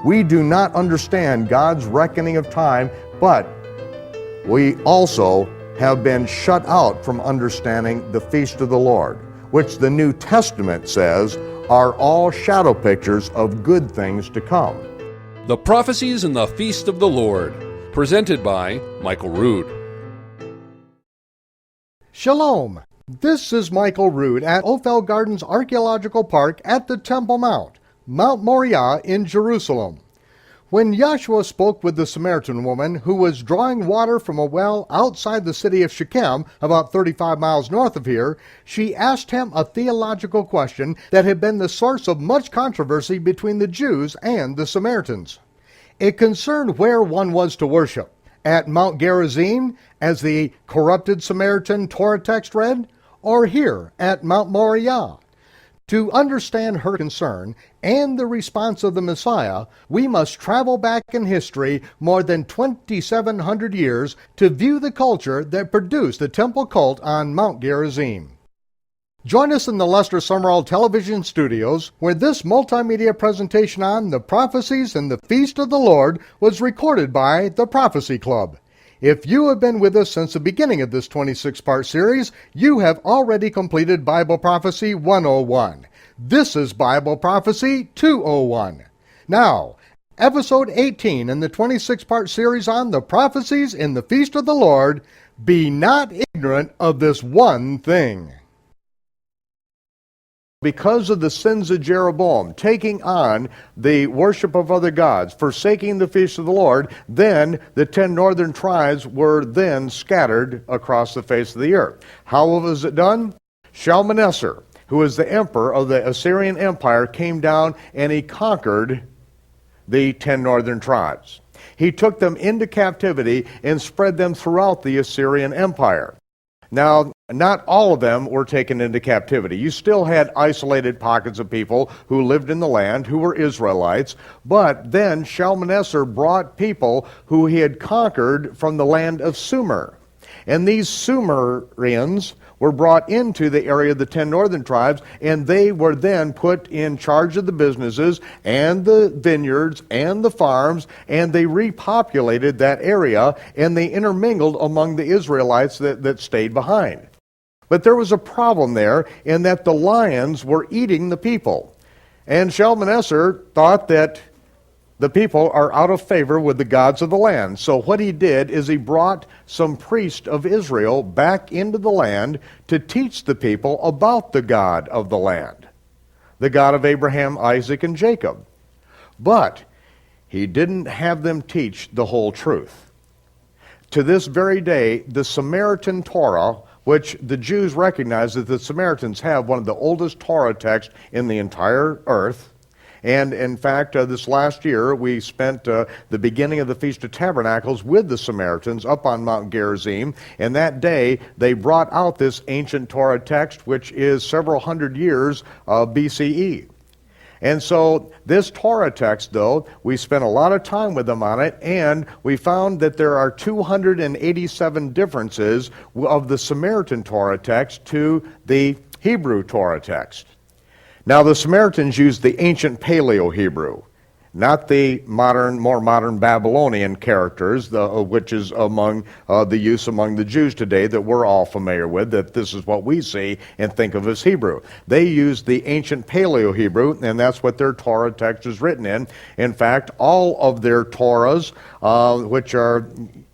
We do not understand God's reckoning of time, but we also have been shut out from understanding the feast of the Lord, which the New Testament says are all shadow pictures of good things to come. The Prophecies in the Feast of the Lord, presented by Michael Rood. Shalom! This is Michael Rood at Ophel Gardens Archaeological Park at the Temple Mount, Mount Moriah in Jerusalem. When Joshua spoke with the Samaritan woman who was drawing water from a well outside the city of Shechem, about 35 miles north of here, she asked him a theological question that had been the source of much controversy between the Jews and the Samaritans. It concerned where one was to worship, at Mount Gerizim, as the corrupted Samaritan Torah text read, or here at Mount Moriah. To understand her concern and the response of the Messiah, we must travel back in history more than 2,700 years to view the culture that produced the temple cult on Mount Gerizim. Join us in the Lester Summerall Television Studios, where this multimedia presentation on the prophecies and the Feast of the Lord was recorded by the Prophecy Club. If you have been with us since the beginning of this 26-part series, you have already completed Bible Prophecy 101. This is Bible Prophecy 201. Now, Episode 18 in the 26-part series on the prophecies in the Feast of the Lord, Be Not Ignorant of This One Thing. Because of the sins of Jeroboam, taking on the worship of other gods, forsaking the feast of the Lord, then the 10 northern tribes were then scattered across the face of the earth. How was it done? Shalmaneser, who was the emperor of the Assyrian Empire, came down and he conquered the 10 northern tribes. He took them into captivity and spread them throughout the Assyrian Empire. Now, not all of them were taken into captivity. You still had isolated pockets of people who lived in the land, who were Israelites, but then Shalmaneser brought people who he had conquered from the land of Sumer. And these Sumerians were brought into the area of the 10 northern tribes, and they were then put in charge of the businesses and the vineyards and the farms, and they repopulated that area, and they intermingled among the Israelites that stayed behind. But there was a problem there in that the lions were eating the people. And Shalmaneser thought that the people are out of favor with the gods of the land. So what he did is he brought some priests of Israel back into the land to teach the people about the God of the land, the God of Abraham, Isaac, and Jacob. But he didn't have them teach the whole truth. To this very day, the Samaritan Torah, which the Jews recognize that the Samaritans have one of the oldest Torah texts in the entire earth. And in fact, this last year, we spent the beginning of the Feast of Tabernacles with the Samaritans up on Mount Gerizim. And that day, they brought out this ancient Torah text, which is several hundred years BCE. And so this Torah text, though, we spent a lot of time with them on it, and we found that there are 287 differences of the Samaritan Torah text to the Hebrew Torah text. Now, the Samaritans used the ancient Paleo-Hebrew, not the more modern Babylonian characters, which is among the use among the Jews today that we're all familiar with, that this is what we see and think of as Hebrew. They used the ancient Paleo-Hebrew, and that's what their Torah text is written in. In fact, all of their Torahs, which are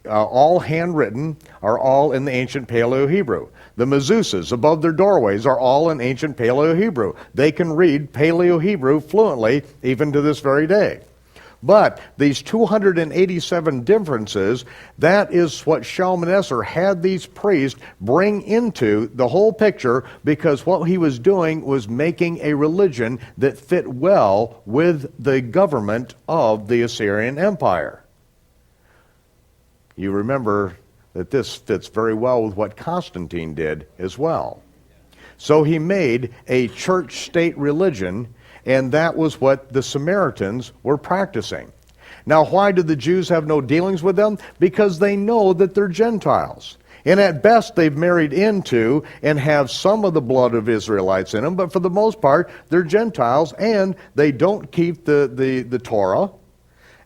all handwritten, are all in the ancient Paleo-Hebrew. The mezuzahs above their doorways are all in ancient Paleo-Hebrew. They can read Paleo-Hebrew fluently even to this very day. But these 287 differences, that is what Shalmaneser had these priests bring into the whole picture, because what he was doing was making a religion that fit well with the government of the Assyrian Empire. You remember that this fits very well with what Constantine did as well. So he made a church-state religion, and that was what the Samaritans were practicing. Now, why do the Jews have no dealings with them? Because they know that they're Gentiles. And at best, they've married into and have some of the blood of Israelites in them, but for the most part, they're Gentiles, and they don't keep the Torah.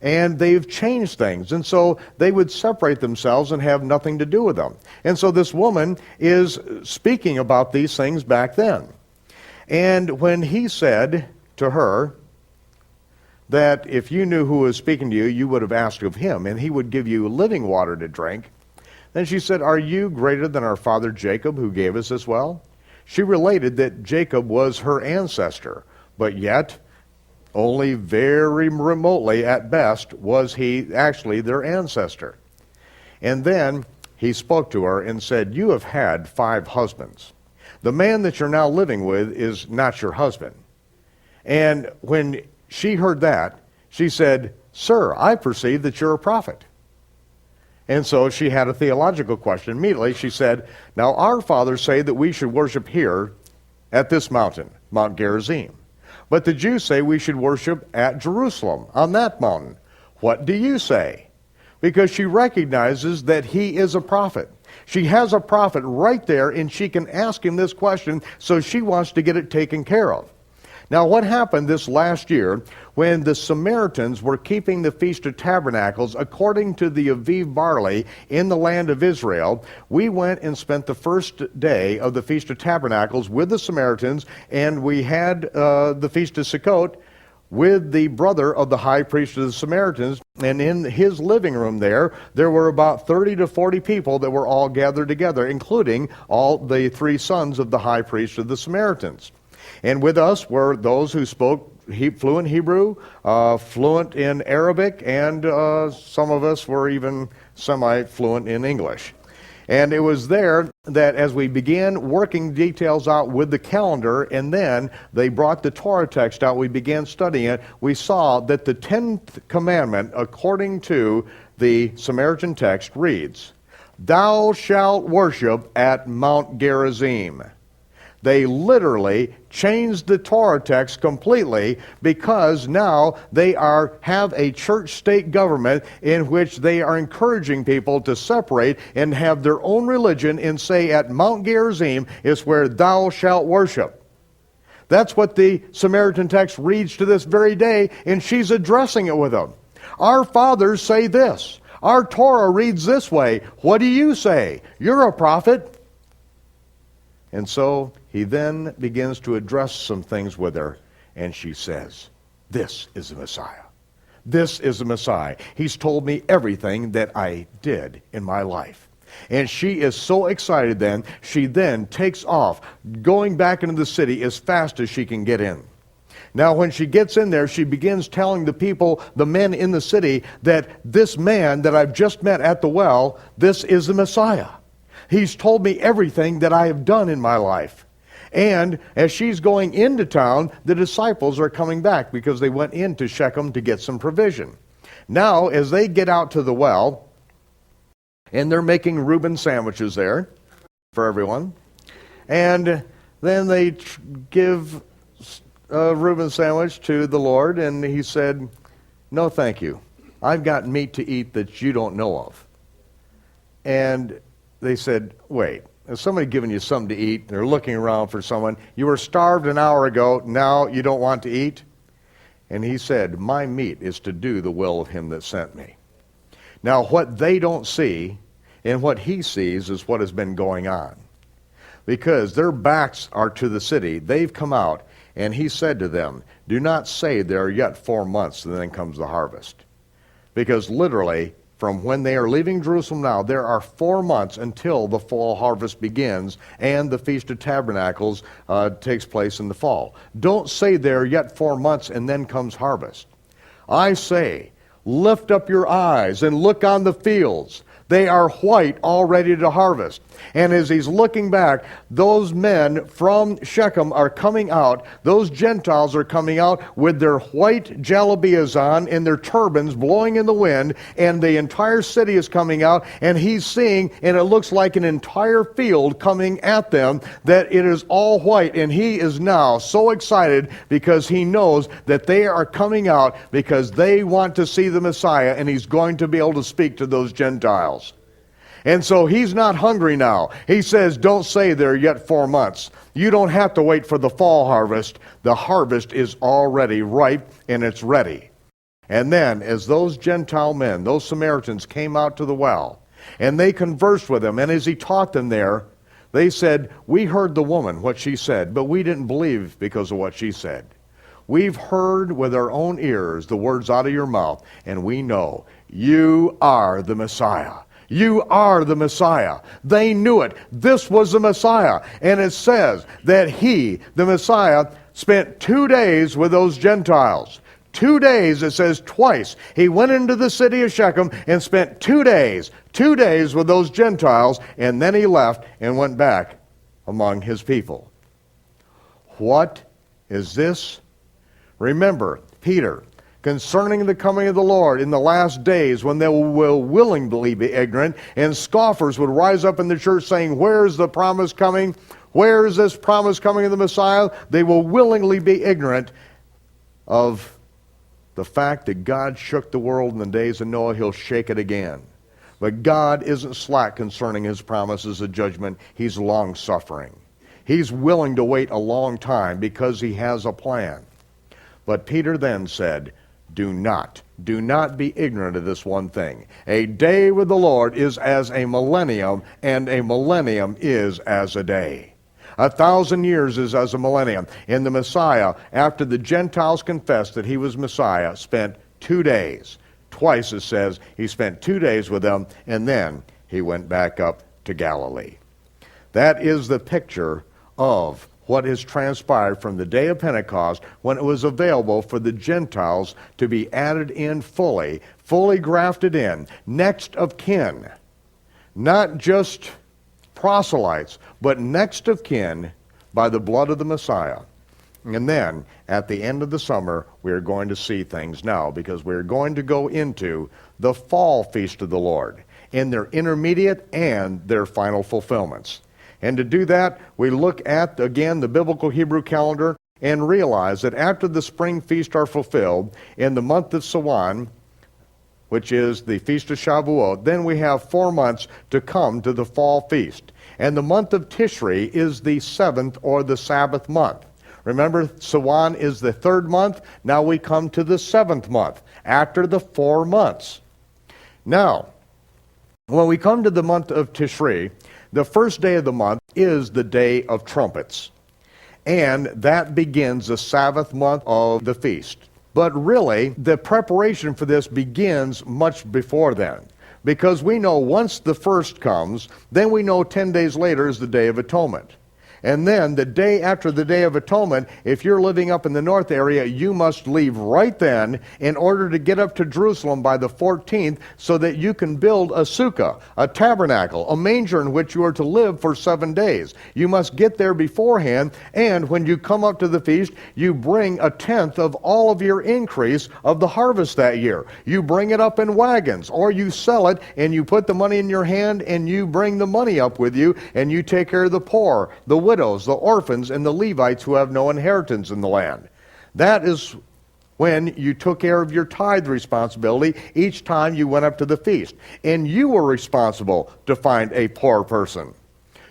and they've changed things. And so they would separate themselves and have nothing to do with them. And so this woman is speaking about these things back then. And when he said to her that if you knew who was speaking to you, you would have asked of him, and he would give you living water to drink. Then she said, are you greater than our father Jacob, who gave us this well? She related that Jacob was her ancestor, but yet only very remotely at best was he actually their ancestor. And then he spoke to her and said, you have had 5 husbands. The man that you're now living with is not your husband. And when she heard that, she said, sir, I perceive that you're a prophet. And so she had a theological question. Immediately she said, now our fathers say that we should worship here at this mountain, Mount Gerizim. But the Jews say we should worship at Jerusalem, on that mountain. What do you say? Because she recognizes that he is a prophet. She has a prophet right there, and she can ask him this question, so she wants to get it taken care of. Now, what happened this last year when the Samaritans were keeping the Feast of Tabernacles according to the Aviv barley in the land of Israel? We went and spent the first day of the Feast of Tabernacles with the Samaritans, and we had the Feast of Sukkot with the brother of the high priest of the Samaritans. And in his living room there were about 30 to 40 people that were all gathered together, including all the 3 sons of the high priest of the Samaritans. And with us were those who spoke fluent Hebrew, fluent in Arabic, and some of us were even semi-fluent in English. And it was there that as we began working details out with the calendar, and then they brought the Torah text out, we began studying it, we saw that the 10th commandment, according to the Samaritan text, reads, thou shalt worship at Mount Gerizim. They literally changed the Torah text completely because now they have a church-state government in which they are encouraging people to separate and have their own religion and say at Mount Gerizim is where thou shalt worship. That's what the Samaritan text reads to this very day, and she's addressing it with them. Our fathers say this. Our Torah reads this way. What do you say? You're a prophet. And so he then begins to address some things with her, and she says, this is the Messiah. This is the Messiah. He's told me everything that I did in my life. And she is so excited then, she then takes off, going back into the city as fast as she can get in. Now, when she gets in there, she begins telling the people, the men in the city, that this man that I've just met at the well, this is the Messiah. He's told me everything that I have done in my life. And as she's going into town, the disciples are coming back because they went into Shechem to get some provision. Now, as they get out to the well, and they're making Reuben sandwiches there for everyone, and then they give a Reuben sandwich to the Lord, and he said, no, thank you. I've got meat to eat that you don't know of. And they said, wait, has somebody given you something to eat? They're looking around for someone. You were starved an hour ago. Now you don't want to eat? And he said, my meat is to do the will of him that sent me. Now what they don't see and what he sees is what has been going on. Because their backs are to the city. They've come out, and he said to them, do not say there are yet 4 months and then comes the harvest. Because literally, from when they are leaving Jerusalem now, there are 4 months until the fall harvest begins and the Feast of Tabernacles takes place in the fall. Don't say there are yet 4 months and then comes harvest. I say, lift up your eyes and look on the fields. They are white, all ready to harvest. And as he's looking back, those men from Shechem are coming out. Those Gentiles are coming out with their white jalabias on and their turbans blowing in the wind. And the entire city is coming out. And he's seeing, and it looks like an entire field coming at them, that it is all white. And he is now so excited because he knows that they are coming out because they want to see the Messiah. And he's going to be able to speak to those Gentiles. And so he's not hungry now. He says, don't say there are yet 4 months. You don't have to wait for the fall harvest. The harvest is already ripe and it's ready. And then, as those Gentile men, those Samaritans, came out to the well, and they conversed with him, and as he taught them there, they said, we heard the woman, what she said, but we didn't believe because of what she said. We've heard with our own ears the words out of your mouth, and we know you are the Messiah. You are the Messiah. They knew it. This was the Messiah. And it says that he, the Messiah, spent 2 days with those Gentiles. 2 days, it says twice. He went into the city of Shechem and spent 2 days with those Gentiles, and then he left and went back among his people. What is this? Remember, Peter, concerning the coming of the Lord in the last days when they will willingly be ignorant, and scoffers would rise up in the church saying, where is the promise coming? Where is this promise coming of the Messiah? They will willingly be ignorant of the fact that God shook the world in the days of Noah. He'll shake it again. But God isn't slack concerning his promises of judgment. He's long-suffering. He's willing to wait a long time because he has a plan. But Peter then said, do not be ignorant of this one thing. A day with the Lord is as a millennium, and a millennium is as a day. 1,000 years is as a millennium. And the Messiah, after the Gentiles confessed that he was Messiah, spent 2 days. Twice it says he spent 2 days with them, and then he went back up to Galilee. That is the picture of what has transpired from the day of Pentecost, when it was available for the Gentiles to be added in fully grafted in, next of kin. Not just proselytes, but next of kin by the blood of the Messiah. And then, at the end of the summer, we are going to see things now, because we are going to go into the fall feast of the Lord, in their intermediate and their final fulfillments. And to do that, we look at, again, the biblical Hebrew calendar and realize that after the spring feast are fulfilled, in the month of Siwan, which is the feast of Shavuot, then we have 4 months to come to the fall feast. And the month of Tishri is the 7th or the Sabbath month. Remember, Siwan is the 3rd month. Now we come to the 7th month, after the 4 months. Now, when we come to the month of Tishri, the first day of the month is the Day of Trumpets. And that begins the Sabbath month of the feast. But really, the preparation for this begins much before then. Because we know once the first comes, then we know 10 days later is the Day of Atonement. And then the day after the Day of Atonement, if you're living up in the north area, you must leave right then in order to get up to Jerusalem by the 14th so that you can build a sukkah, a tabernacle, a manger in which you are to live for 7 days. You must get there beforehand, and when you come up to the feast, you bring 1/10 of all of your increase of the harvest that year. You bring it up in wagons, or you sell it and you put the money in your hand and you bring the money up with you, and you take care of the poor, the widows, the orphans, and the Levites who have no inheritance in the land. That is when you took care of your tithe responsibility each time you went up to the feast. And you were responsible to find a poor person.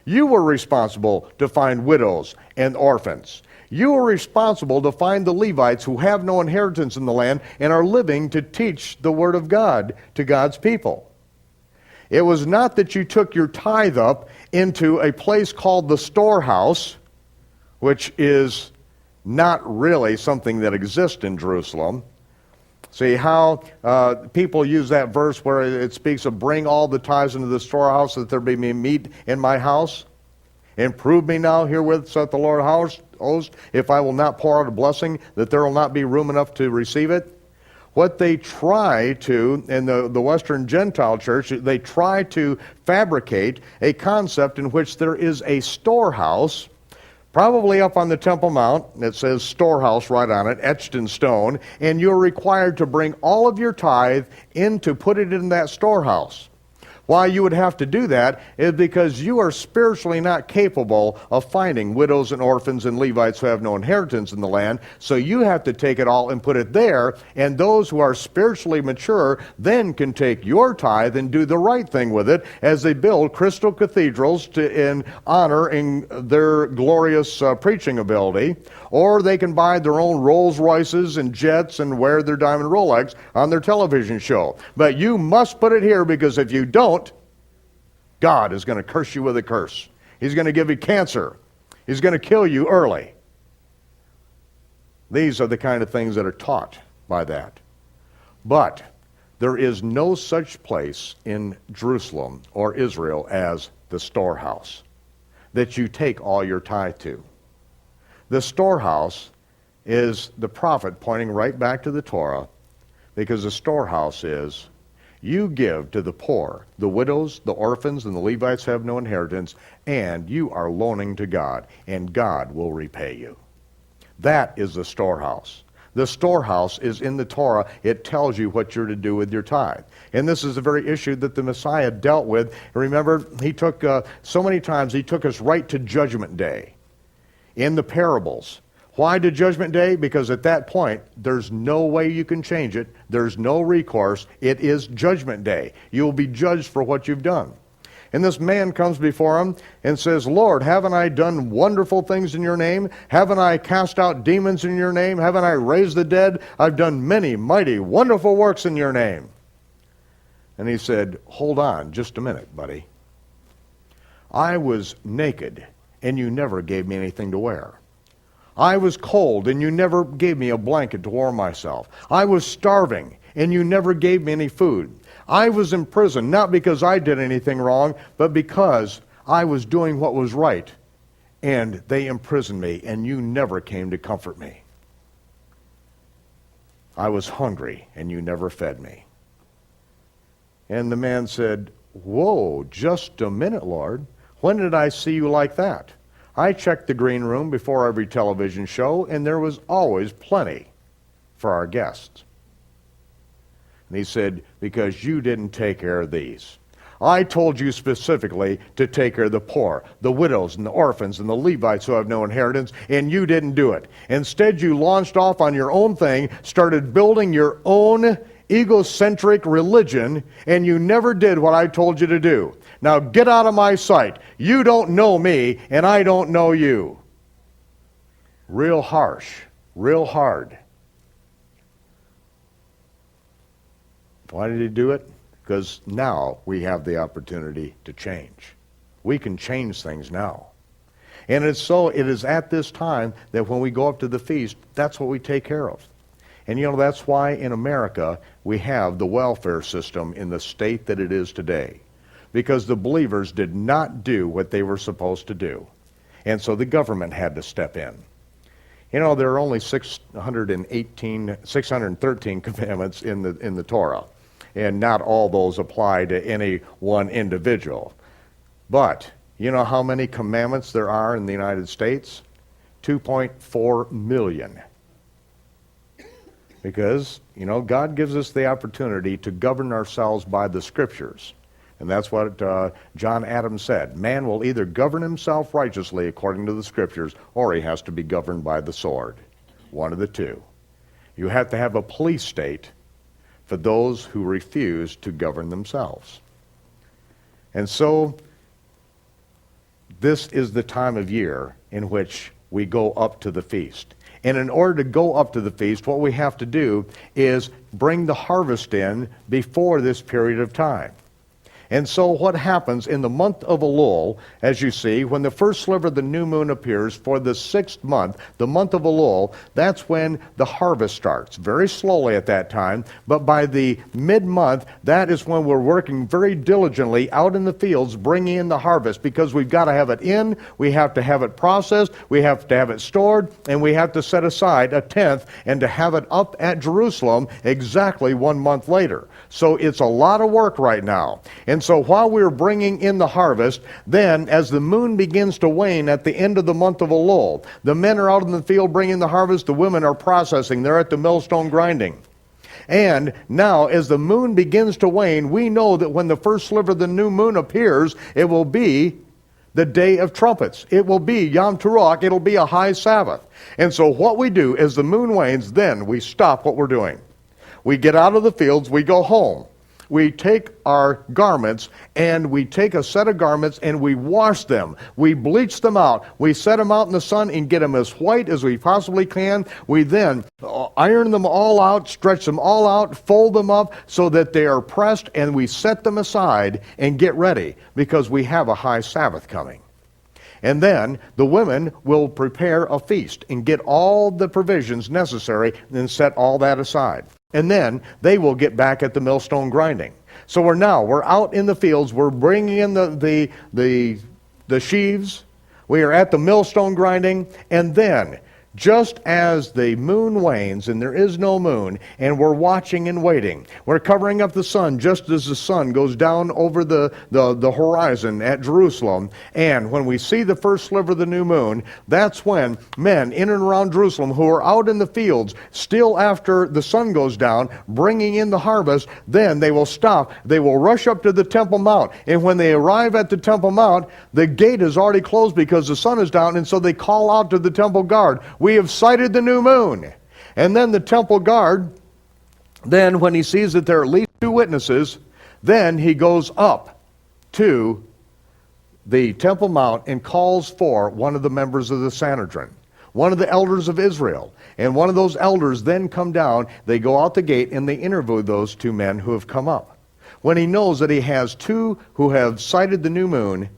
You were responsible to find widows and orphans. You were responsible to find the Levites who have no inheritance in the land and are living to teach the Word of God to God's people. It was not that you took your tithe up into a place called the storehouse, which is not really something that exists in Jerusalem. See how people use that verse where it speaks of bring all the tithes into the storehouse that there be meat in my house? And prove me now herewith, saith the Lord host, if I will not pour out a blessing, that there will not be room enough to receive it. What they try to, in the Western Gentile church, they try to fabricate a concept in which there is a storehouse, probably up on the Temple Mount. It says storehouse right on it, etched in stone, and you're required to bring all of your tithe in to put it in that storehouse. Why you would have to do that is because you are spiritually not capable of finding widows and orphans and Levites who have no inheritance in the land. So you have to take it all and put it there. And those who are spiritually mature then can take your tithe and do the right thing with it as they build crystal cathedrals in honor in their glorious preaching ability. Or they can buy their own Rolls Royces and jets and wear their diamond Rolex on their television show. But you must put it here, because if you don't, God is going to curse you with a curse. He's going to give you cancer. He's going to kill you early. These are the kind of things that are taught by that. But there is no such place in Jerusalem or Israel as the storehouse that you take all your tithe to. The storehouse is the prophet pointing right back to the Torah, because the storehouse is you give to the poor, the widows, the orphans, and the Levites have no inheritance, and you are loaning to God, and God will repay you. That is the storehouse. The storehouse is in the Torah. It tells you what you're to do with your tithe. And this is the very issue that the Messiah dealt with. Remember, he took, so many times, he took us right to Judgment Day in the parables. Why to Judgment Day? Because at that point, there's no way you can change it. There's no recourse. It is Judgment Day. You will be judged for what you've done. And this man comes before him and says, Lord, haven't I done wonderful things in your name? Haven't I cast out demons in your name? Haven't I raised the dead? I've done many mighty, wonderful works in your name. And he said, hold on just a minute, buddy. I was naked, and you never gave me anything to wear. I was cold, and you never gave me a blanket to warm myself. I was starving, and you never gave me any food. I was in prison, not because I did anything wrong, but because I was doing what was right, and they imprisoned me, and you never came to comfort me. I was hungry, and you never fed me. And the man said, whoa, just a minute, Lord. When did I see you like that? I checked the green room before every television show, and there was always plenty for our guests. And he said, because you didn't take care of these. I told you specifically to take care of the poor, the widows and the orphans and the Levites who have no inheritance, and you didn't do it. Instead, you launched off on your own thing, started building your own egocentric religion, and you never did what I told you to do. Now get out of my sight. You don't know me, and I don't know you. Real harsh, real hard. Why did he do it? Because now we have the opportunity to change. We can change things now. And it is at this time that when we go up to the feast, that's what we take care of. And you know, that's why in America we have the welfare system in the state that it is today. Because the believers did not do what they were supposed to do. And so the government had to step in. You know, there are only 613 commandments in the Torah. And not all those apply to any one individual. But you know how many commandments there are in the United States? 2.4 million. Because, you know, God gives us the opportunity to govern ourselves by the Scriptures. And that's what John Adams said. Man will either govern himself righteously according to the Scriptures, or he has to be governed by the sword. One of the two. You have to have a police state for those who refuse to govern themselves. And so, this is the time of year in which we go up to the feast. And in order to go up to the feast, what we have to do is bring the harvest in before this period of time. And so what happens in the month of Elul, as you see, when the first sliver of the new moon appears for the 6th month, the month of Elul, that's when the harvest starts. Very slowly at that time, but by the mid-month, that is when we're working very diligently out in the fields bringing in the harvest, because we've got to have it in, we have to have it processed, we have to have it stored, and we have to set aside a tenth and to have it up at Jerusalem exactly 1 month later. So it's a lot of work right now. And so while we're bringing in the harvest, then as the moon begins to wane at the end of the month of Elul, the men are out in the field bringing the harvest, the women are processing, they're at the millstone grinding. And now, as the moon begins to wane, we know that when the first sliver of the new moon appears, it will be the day of trumpets. It will be Yom Teruah. It'll be a high Sabbath. And so what we do as the moon wanes, then we stop what we're doing. We get out of the fields, we go home. We take our garments and we take a set of garments and we wash them. We bleach them out. We set them out in the sun and get them as white as we possibly can. We then iron them all out, stretch them all out, fold them up so that they are pressed, and we set them aside and get ready because we have a high Sabbath coming. And then the women will prepare a feast and get all the provisions necessary and set all that aside. And then they will get back at the millstone grinding. So we're out in the fields. We're bringing in the sheaves. We are at the millstone grinding. And then, just as the moon wanes and there is no moon, and we're watching and waiting, we're covering up the sun just as the sun goes down over the horizon at Jerusalem. And when we see the first sliver of the new moon, that's when men in and around Jerusalem who are out in the fields still after the sun goes down, bringing in the harvest, then they will stop. They will rush up to the Temple Mount. And when they arrive at the Temple Mount, the gate is already closed because the sun is down, and so they call out to the temple guard, "We have sighted the new moon." And then the temple guard, then when he sees that there are at least 2 witnesses, then he goes up to the Temple Mount and calls for one of the members of the Sanhedrin, one of the elders of Israel. And one of those elders then come down, they go out the gate, and they interview those 2 men who have come up. When he knows that he has 2 who have sighted the new moon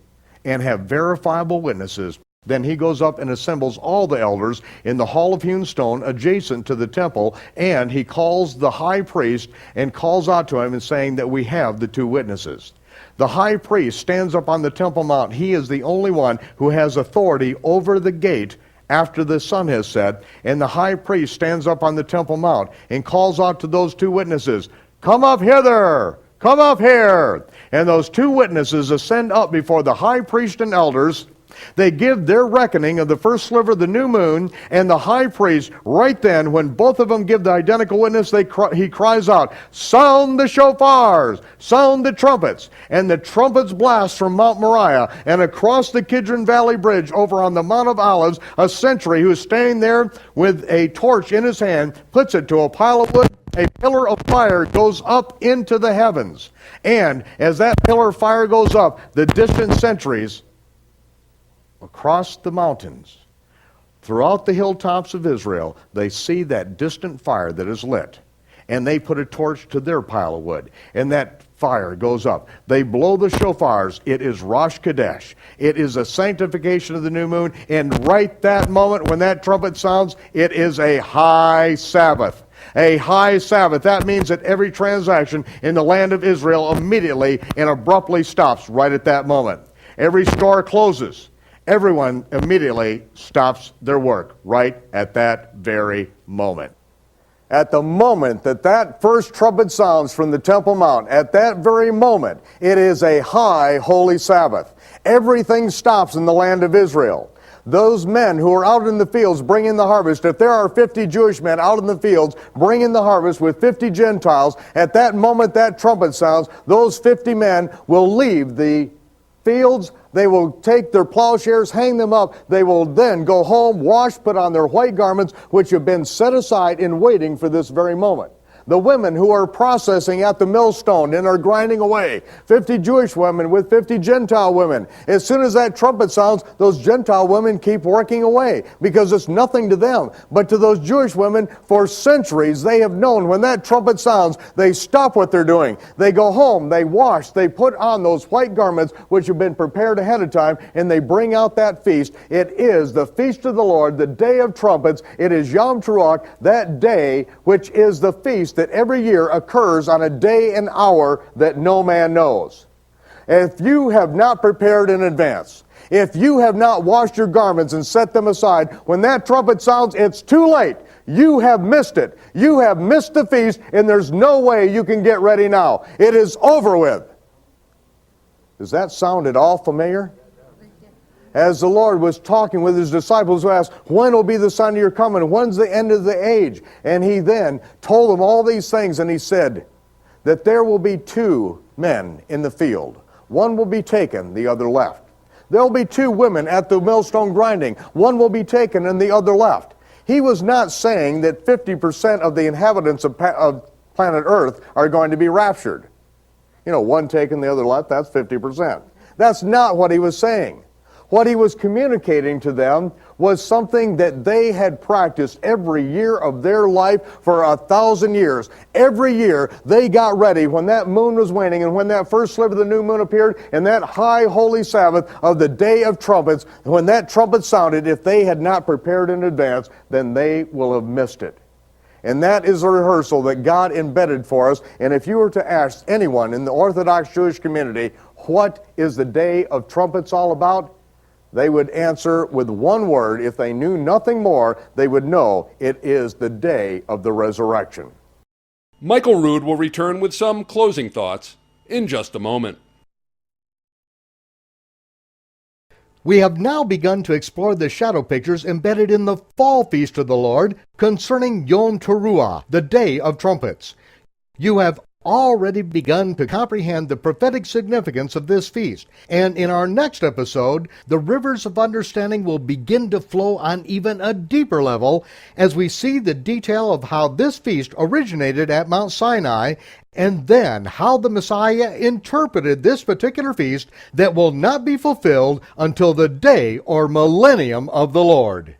and have verifiable witnesses, then he goes up and assembles all the elders in the hall of hewn stone adjacent to the temple, and he calls the high priest and calls out to him and saying that we have the 2 witnesses. The high priest stands up on the Temple Mount. He is the only one who has authority over the gate after the sun has set, and the high priest stands up on the Temple Mount and calls out to those 2 witnesses, "Come up hither! Come up here!" And those 2 witnesses ascend up before the high priest and elders. They give their reckoning of the first sliver of the new moon, and the high priest, right then, when both of them give the identical witness, he cries out, "Sound the shofars! Sound the trumpets!" And the trumpets blast from Mount Moriah, and across the Kidron Valley Bridge over on the Mount of Olives, a sentry who is standing there with a torch in his hand puts it to a pile of wood. A pillar of fire goes up into the heavens. And as that pillar of fire goes up, the distant sentries across the mountains, throughout the hilltops of Israel, they see that distant fire that is lit. And they put a torch to their pile of wood. And that fire goes up. They blow the shofars. It is Rosh Chodesh. It is a sanctification of the new moon. And right that moment when that trumpet sounds, it is a high Sabbath. A high Sabbath. That means that every transaction in the land of Israel immediately and abruptly stops right at that moment. Every store closes. Everyone immediately stops their work right at that very moment. At the moment that that first trumpet sounds from the Temple Mount, at that very moment, it is a high holy Sabbath. Everything stops in the land of Israel. Those men who are out in the fields bringing the harvest, if there are 50 Jewish men out in the fields bringing the harvest with 50 Gentiles, at that moment that trumpet sounds, those 50 men will leave the fields. They will take their plowshares, hang them up. They will then go home, wash, put on their white garments, which have been set aside in waiting for this very moment. The women who are processing at the millstone and are grinding away, 50 Jewish women with 50 Gentile women. As soon as that trumpet sounds, those Gentile women keep working away because it's nothing to them. But to those Jewish women, for centuries, they have known when that trumpet sounds, they stop what they're doing. They go home, they wash, they put on those white garments which have been prepared ahead of time, and they bring out that feast. It is the feast of the Lord, the day of trumpets. It is Yom Teruah, that day which is the feast that every year occurs on a day and hour that no man knows. If you have not prepared in advance, if you have not washed your garments and set them aside, when that trumpet sounds, it's too late. You have missed it. You have missed the feast, and there's no way you can get ready now. It is over with. Does that sound at all familiar? As the Lord was talking with his disciples who asked, when will be the sign of your coming? When's the end of the age? And he then told them all these things, and he said that there will be two men in the field. One will be taken, the other left. There will be two women at the millstone grinding. One will be taken and the other left. He was not saying that 50% of the inhabitants of planet Earth are going to be raptured. You know, one taken, the other left, that's 50%. That's not what he was saying. What he was communicating to them was something that they had practiced every year of their life for 1,000 years. Every year they got ready when that moon was waning and when that first sliver of the new moon appeared and that high holy Sabbath of the day of trumpets, when that trumpet sounded, if they had not prepared in advance, then they will have missed it. And that is a rehearsal that God embedded for us. And if you were to ask anyone in the Orthodox Jewish community, what is the day of trumpets all about? They would answer with one word. If they knew nothing more, they would know it is the day of the resurrection. Michael Rood will return with some closing thoughts in just a moment. We have now begun to explore the shadow pictures embedded in the fall feast of the Lord concerning Yom Teruah, the Day of Trumpets. You have already begun to comprehend the prophetic significance of this feast, and in our next episode, the rivers of understanding will begin to flow on even a deeper level as we see the detail of how this feast originated at Mount Sinai, and then how the Messiah interpreted this particular feast that will not be fulfilled until the day or millennium of the Lord.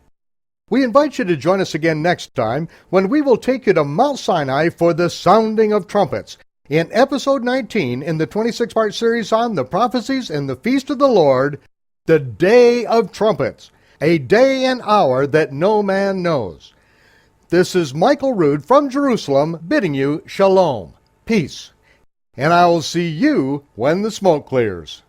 We invite you to join us again next time when we will take you to Mount Sinai for the sounding of trumpets in episode 19 in the 26-part series on the prophecies and the feast of the Lord, the Day of Trumpets, a day and hour that no man knows. This is Michael Rood from Jerusalem bidding you shalom, peace, and I will see you when the smoke clears.